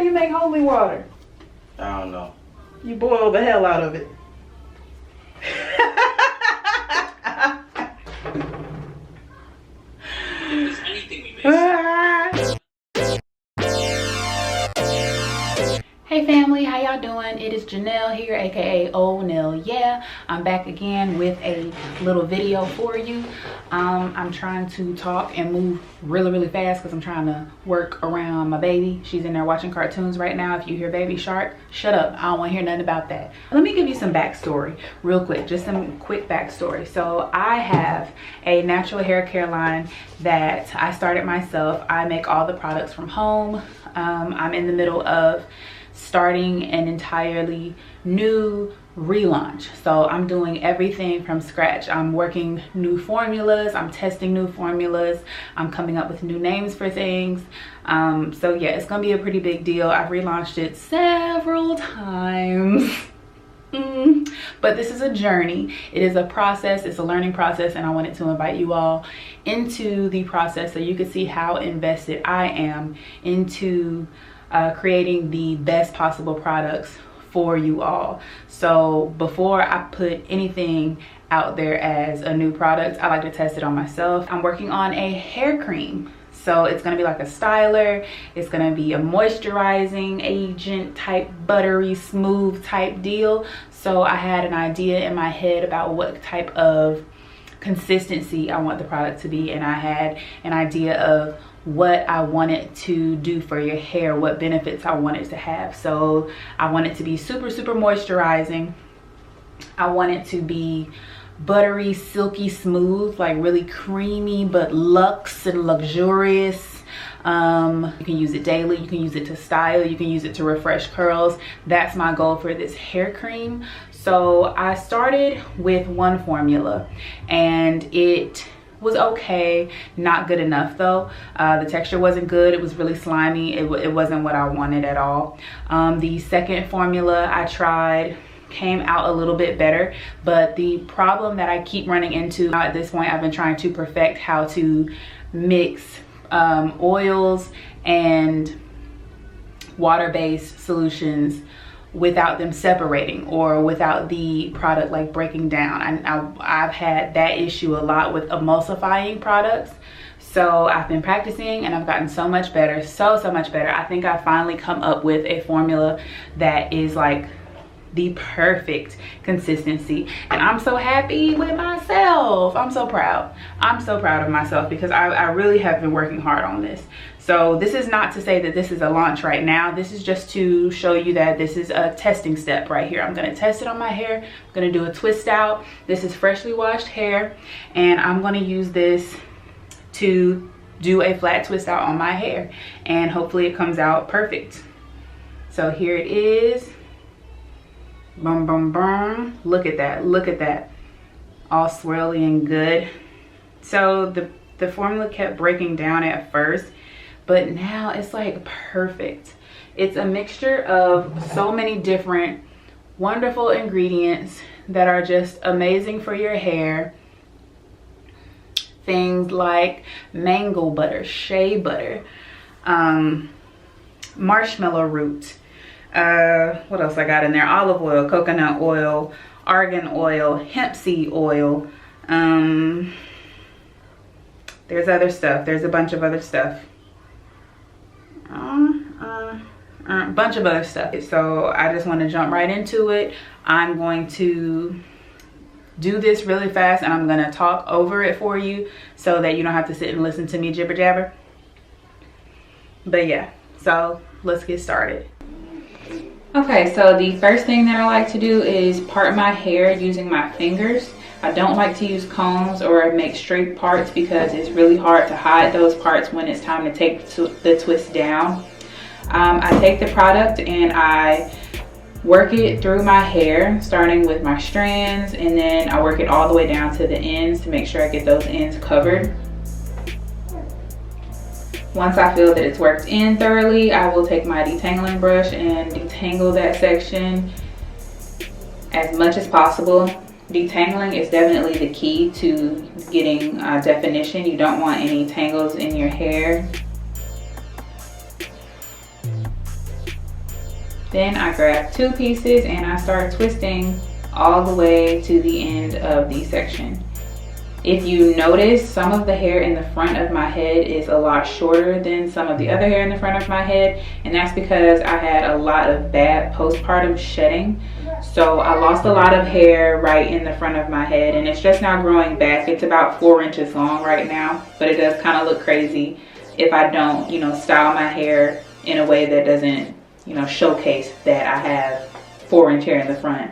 do you make holy water? I don't know. You boil the hell out of it. If there's anything we miss. Hey family, how y'all doing? It is Janelle here, aka Old Nelle. Yeah, I'm back again with a little video for you. I'm trying to talk and move really fast because I'm trying to work around my baby. She's in there watching cartoons right now. If you hear Baby Shark, shut up. I don't want to hear nothing about that. Let me give you some backstory real quick, just some quick backstory. So I have a natural hair care line that I started myself. I make all the products from home. I'm in the middle of starting an entirely new relaunch, so I'm doing everything from scratch. I'm working new formulas, I'm testing new formulas, I'm coming up with new names for things. So yeah, it's gonna be a pretty big deal. I've relaunched it several times. But this is a journey. It is a process. It's a learning process, and I wanted to invite you all into the process so you can see how invested I am into creating the best possible products for you all. So before I put anything out there as a new product, I like to test it on myself. I'm working on a hair cream. So it's gonna be like a styler. It's gonna be a moisturizing agent type, buttery smooth type deal. So I had an idea in my head about what type of consistency I want the product to be, and I had an idea of what I wanted to do for your hair, what benefits I wanted to have. So I want it to be super moisturizing. I want it to be buttery, silky smooth, like really creamy but luxe and luxurious. You can use it daily, you can use it to style, you can use it to refresh curls. That's my goal for this hair cream. So I started with one formula and it was okay, not good enough though. The texture wasn't good, it was really slimy, it wasn't what I wanted at all. The second formula I tried came out a little bit better, but the problem that I keep running into at this point, I've been trying to perfect how to mix oils and water-based solutions without them separating or without the product like breaking down. I've had that issue a lot with emulsifying products. So I've been practicing and I've gotten so much better, so much better. I think I finally come up with a formula that is like the perfect consistency, and I'm so happy with myself. I'm so proud. I'm so proud of myself because I really have been working hard on this. So this is not to say that this is a launch right now. This is just to show you that this is a testing step right here. I'm gonna test it on my hair. I'm gonna do a twist out. This is freshly washed hair, and I'm gonna use this to do a flat twist out on my hair, and hopefully it comes out perfect. So here it is. Boom, boom, boom. Look at that, look at that. All swirly and good. So the formula kept breaking down at first, but now it's like perfect. It's a mixture of so many different wonderful ingredients that are just amazing for your hair. Things like mango butter, shea butter, marshmallow root, what else I got in there? Olive oil, coconut oil, argan oil, hemp seed oil. There's other stuff. There's a bunch of other stuff. Bunch of other stuff. So I just want to jump right into it. I'm going to do this really fast and I'm going to talk over it for you so that you don't have to sit and listen to me jibber jabber. But yeah, so let's get started. Okay, so the first thing that I like to do is part my hair using my fingers. I don't like to use combs or make straight parts because it's really hard to hide those parts when it's time to take the twist down. I take the product and I work it through my hair, starting with my strands, and then I work it all the way down to the ends to make sure I get those ends covered. Once I feel that it's worked in thoroughly, I will take my detangling brush and detangle that section as much as possible. Detangling is definitely the key to getting definition. You don't want any tangles in your hair. Then I grab 2 pieces and I start twisting all the way to the end of the section. If you notice, some of the hair in the front of my head is a lot shorter than some of the other hair in the front of my head, and that's because I had a lot of bad postpartum shedding. So I lost a lot of hair right in the front of my head, and it's just now growing back. It's about 4 inches long right now, but it does kind of look crazy if I don't, you know, style my hair in a way that doesn't, you know, showcase that I have 4-inch hair in the front.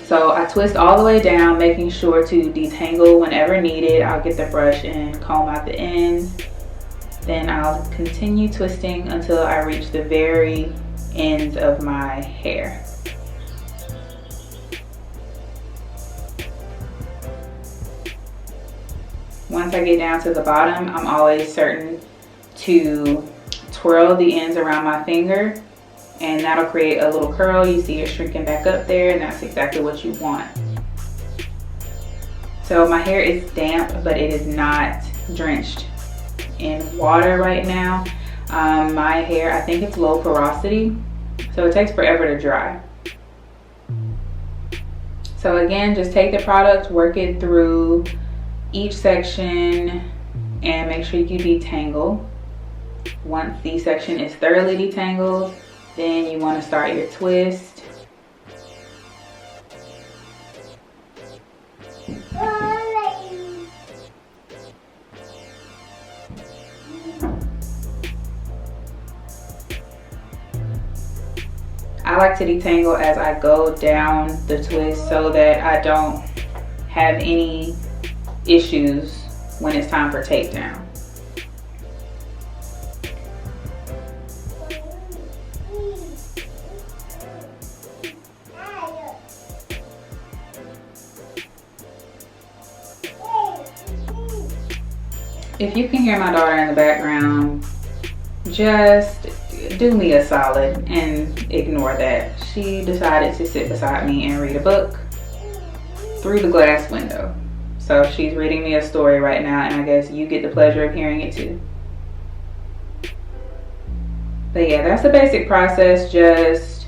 So I twist all the way down, making sure to detangle whenever needed. I'll get the brush and comb out the ends. Then I'll continue twisting until I reach the very ends of my hair. Once I get down to the bottom, I'm always certain to twirl the ends around my finger, and that'll create a little curl. You see it shrinking back up there, and that's exactly what you want. So my hair is damp, but it is not drenched in water right now. My hair, I think it's low porosity, so it takes forever to dry. So again, just take the product, work it through each section, and make sure you detangle. Once the section is thoroughly detangled, then you want to start your twist. I like to detangle as I go down the twist so that I don't have any issues when it's time for takedown. If you can hear my daughter in the background, just do me a solid and ignore that. She decided to sit beside me and read a book through the glass window. So she's reading me a story right now, and I guess you get the pleasure of hearing it too. But yeah, that's the basic process. Just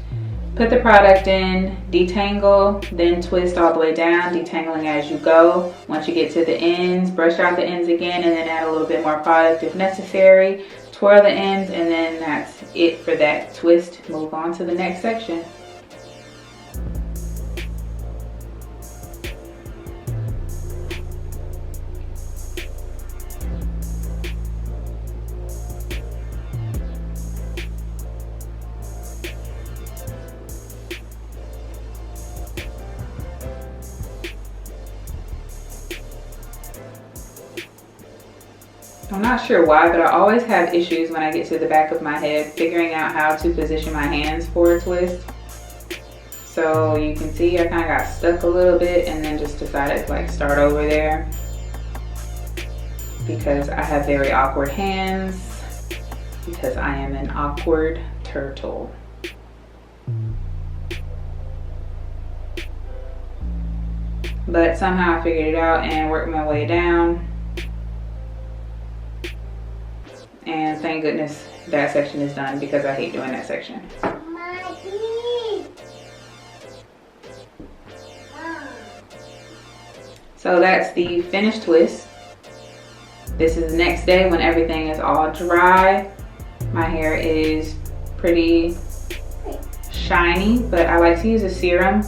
put the product in, detangle, then twist all the way down, detangling as you go. Once you get to the ends, brush out the ends again, and then add a little bit more product if necessary. Twirl the ends, and then that's it for that twist. Move on to the next section. I'm not sure why, but I always have issues when I get to the back of my head figuring out how to position my hands for a twist. So you can see I kind of got stuck a little bit and then just decided to like start over there because I have very awkward hands because I am an awkward turtle. But somehow I figured it out and worked my way down. And thank goodness that section is done because I hate doing that section. So that's the finished twist. This is the next day when everything is all dry. My hair is pretty shiny, but I like to use a serum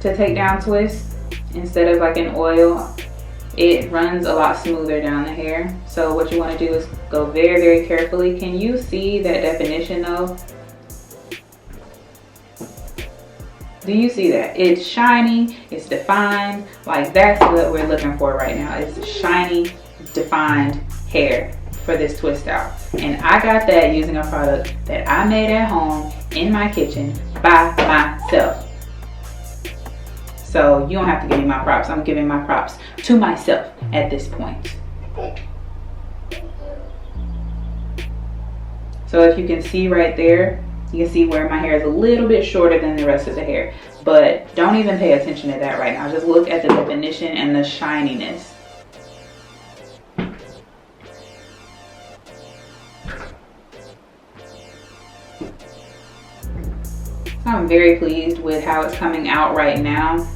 to take down twists instead of like an oil. It runs a lot smoother down the hair. So what you want to do is go very, very carefully. Can you see that definition though? Do you see that? It's shiny, it's defined. Like that's what we're looking for right now. It's shiny, defined hair for this twist out. And I got that using a product that I made at home in my kitchen by myself. So you don't have to give me my props. I'm giving my props to myself at this point. So if you can see right there, you can see where my hair is a little bit shorter than the rest of the hair. But don't even pay attention to that right now. Just look at the definition and the shininess. I'm very pleased with how it's coming out right now.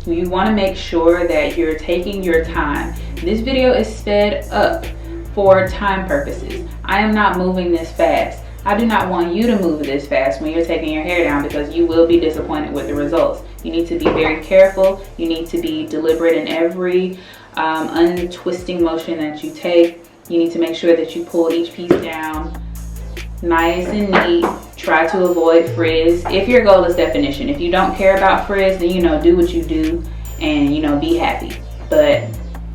You want to make sure that you're taking your time. This video is sped up for time purposes. I am not moving this fast. I do not want you to move this fast when you're taking your hair down, because you will be disappointed with the results. You need to be very careful. You need to be deliberate in every untwisting motion that you take. You need to make sure that you pull each piece down nice and neat. Try to avoid frizz if your goal is definition. If you don't care about frizz, then do what you do and be happy. But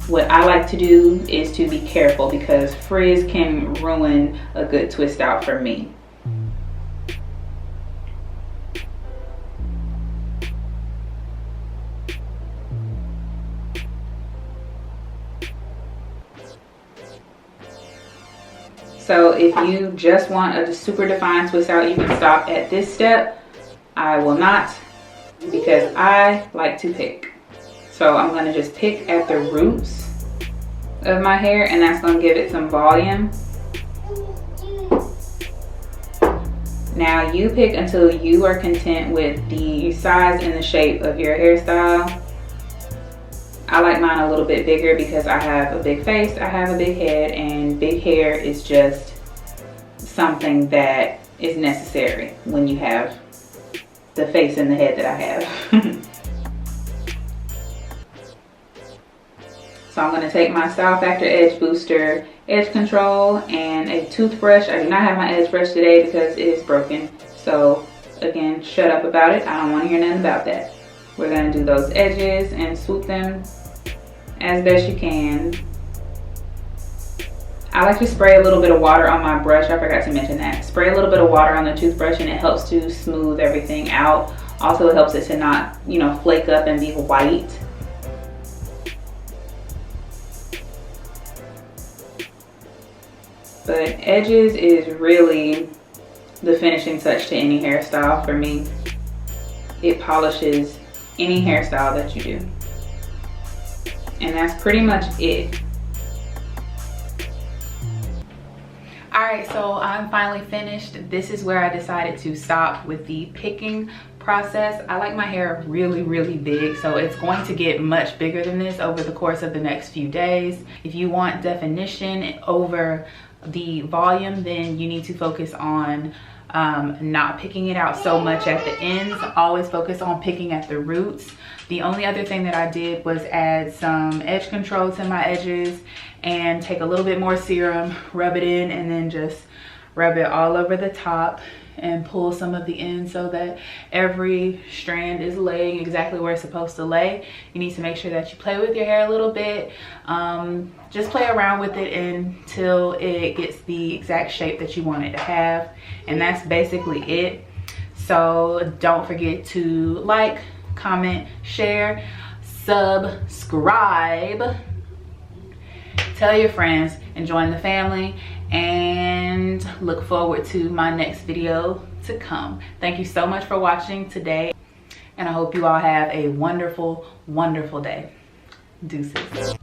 what I like to do is to be careful, because frizz can ruin a good twist out for me. So if you just want a super defined twist out, you can stop at this step. I will not, because I like to pick. So I'm gonna just pick at the roots of my hair, and that's gonna give it some volume. Now you pick until you are content with the size and the shape of your hairstyle. I like mine a little bit bigger because I have a big face, I have a big head, and big hair is just something that is necessary when you have the face and the head that I have. So I'm going to take my Style Factor Edge Booster Edge Control and a toothbrush. I do not have my edge brush today because it is broken. So again, shut up about it. I don't want to hear nothing about that. We're going to do those edges and swoop them as best you can. I like to spray a little bit of water on my brush. I forgot to mention that. Spray a little bit of water on the toothbrush, and it helps to smooth everything out. Also, it helps it to not, flake up and be white. But edges is really the finishing touch to any hairstyle for me. It polishes any hairstyle that you do. And that's pretty much it. Alright, so I'm finally finished. This is where I decided to stop with the picking process. I like my hair really, really big, so it's going to get much bigger than this over the course of the next few days. If you want definition over the volume, then you need to focus on not picking it out so much at the ends. Always focus on picking at the roots. The only other thing that I did was add some edge control to my edges and take a little bit more serum, rub it in, and then just rub it all over the top and pull some of the ends so that every strand is laying exactly where it's supposed to lay. You need to make sure that you play with your hair a little bit. Just play around with it until it gets the exact shape that you want it to have. And that's basically it. So don't forget to like, comment, share, subscribe, tell your friends, and join the family, and look forward to my next video to come. Thank you so much for watching today, and I hope you all have a wonderful, wonderful day. Deuces.